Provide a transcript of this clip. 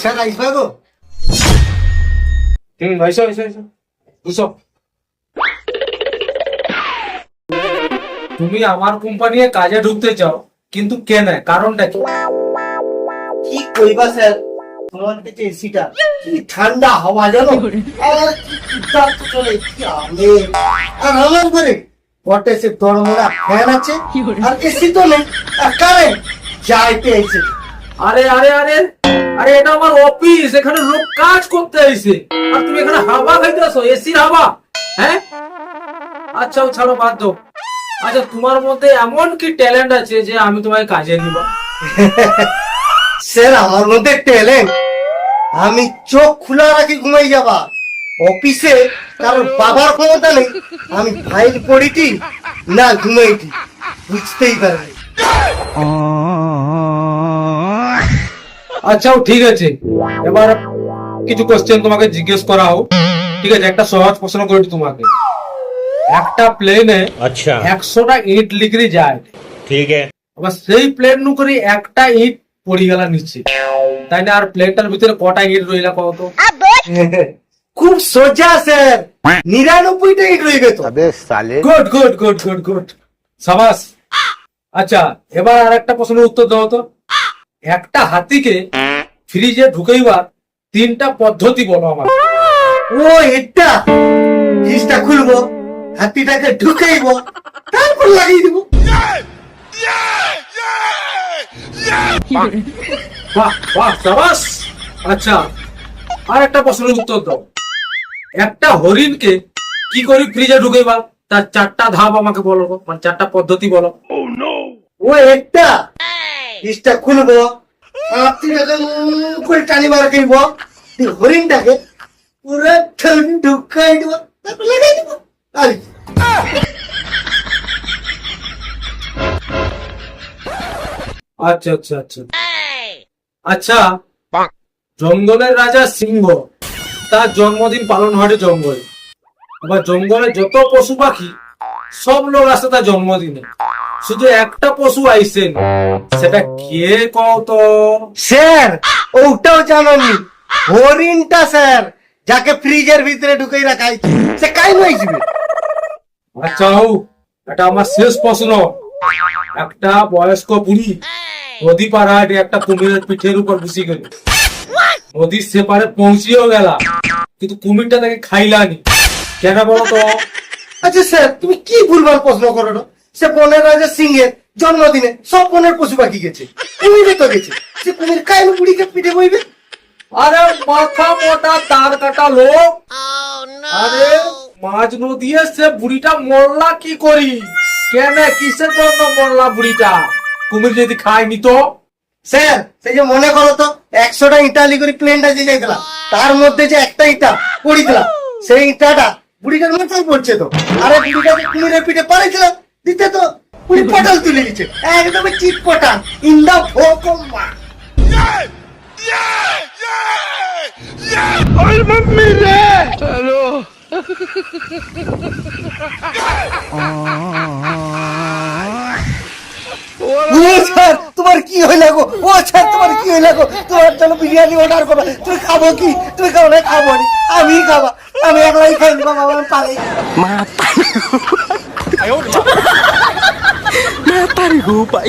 Sir আসবে গো? এসো এসো এসো বুঝো। তুমি আমার কোম্পানি কাজে ঢুকতে চাও, কিন্তু কেন, কারণটা কি? কি কইবা স্যার, তোমার কাছে এসিটা কি ঠান্ডা হাওয়া জানো, আর কি দুর্দান্ত চলে, কি আমেজ। আর আমার ঘরে পটেছে দরমরা ফ্যান আছে, আর এসি তো নেই, আর কারেন্ট যাইতে এসে। আরে আরে আরে আরে, এটা আমার অফিস, এখানে লোক কাজ করতে আইছে, আর তুমি এখানে হাওয়া খাইতে আসো, এসির হাওয়া? হ্যাঁ, আচ্ছা ছাড়ো, বাদ দাও। আচ্ছা, তোমার মধ্যে এমন কি ট্যালেন্ট আছে যে আমি তোমায় কাজে নিব? স্যার আমার মধ্যে ট্যালেন্ট, আমি চোখ খোলা রাখি ঘুমাই যাবা। অফিসে কারণ বাবার ক্ষমতা নেই, আমি ফাইল পড়িটি না ঘুমাইটি, বুঝতেই পারি। আচ্ছা ঠিক আছে, এবার কিছু কোশ্চেন তোমাকে জিজ্ঞেস করা হোক। ঠিক আছে, একটা সহজ প্রশ্ন করি তোমাকে। একটা প্লেনে अच्छा 100টা ইট লিখরি যায়, ठीक है আবার সেই প্লেন নু করে একটা ইট পড়ি গেল নিচে, তাই না? আর প্লেনটার ভিতরে কটা ইট রইলা কত? খুব সোজা স্যার, 99টা ইট রইবে তো। Good good good good good, সাবাস। আচ্ছা, এবার আর একটা প্রশ্নের উত্তর দাও তো। একটা হাতিকে ফ্রিজে ঢুকাইবার 3টা পদ্ধতি বলো আমার। ও এটা, ফ্রিজটা খুলবো, হাতিটাকে ঢুকাইবো, তারপর লাগিয়ে দিব। বাহ বাহ, সাবাস। আচ্ছা, আর একটা প্রশ্নের উত্তর দাও। একটা হরিণকে কি করে ফ্রিজে ঢুকাইবা, তার 4টা ধাপ আমাকে বলো, মানে 4টা পদ্ধতি বলো। ও একটা, ফ্রিজটা খুলবো, হাতিটাকে করে টানি মার খাইব, হরিণটাকে পুরো ঢুকাই দিব, তারপর লাগাই দিব। আর কি? আচ্ছা আচ্ছা আচ্ছা আচ্ছা, জঙ্গলের রাজা সিংহ, তার জন্মদিন পালন হয় জঙ্গলে। আবার জঙ্গলে যত পশু পাখি সব লোক আসে তার জন্মদিনে, শুধু একটা পশু আইসেন, সেটা কে কত? স্যার ওটাও জানেননি, হরিণটা স্যার, যাকে ফ্রিজের ভিতরে ঢুকাই রাখাই, সে কাই নইছিবে। আচ্ছা হোক, এটা আমার শেষ প্রশ্ন। একটা বয়স্ক বুড়ি নদী পাড়ায় একটা কুমিরের পিঠের উপর বসে গেল, নদীর সেপারে পৌঁছিয়েও গেল, কিন্তু কুমিরটা তাকে খাইলানি, কেন বলো তো? আচ্ছা স্যার, তুমি কি ভুলভাল প্রশ্ন করো না? সে বনের রাজা সিংহের জন্মদিনে সব বনের পশু পাখি গেছে, কুমিরে তো গেছে, সে কুমির কাই বুড়িকে পিঠে বইবে? আরে মাথা মোটা তার কাটা লোক, আরে মাঝ নদী সে বুড়িটা মরলা কি করি, কেন, কিসের জন্য মরলা বুড়িটা? কুমির যদি খায়নি তো? স্যার সেই যে মনে করো তো, 100টা ইটালি করে প্লেনটা যে যাইছিলাম, তার মধ্যে যে একটা ইটা পড়িছিলাম, সেই ইটাটা বুড়িটার মাথায় পড়ছে তো, আরে বুড়িটাকে কুমিরের পিঠে পাড়াইছিলাম দিতে, তো বুড়ি পটাল তুলে দিচ্ছে, একদম চিট পটাল ইন দা ভোকম্মা। ও স্যার তোমার কি হইল গো? ও স্যার তোমার কি হইল গো? তোমার জন্য বিরিয়ানি অর্ডার করবো, তুমি খাবো কি? তুমি খাবো না? খাবো না, আমি খাবা, আমি একলাই খাই নিবা, বাবা আমি পারি। mata nih gue, Pak.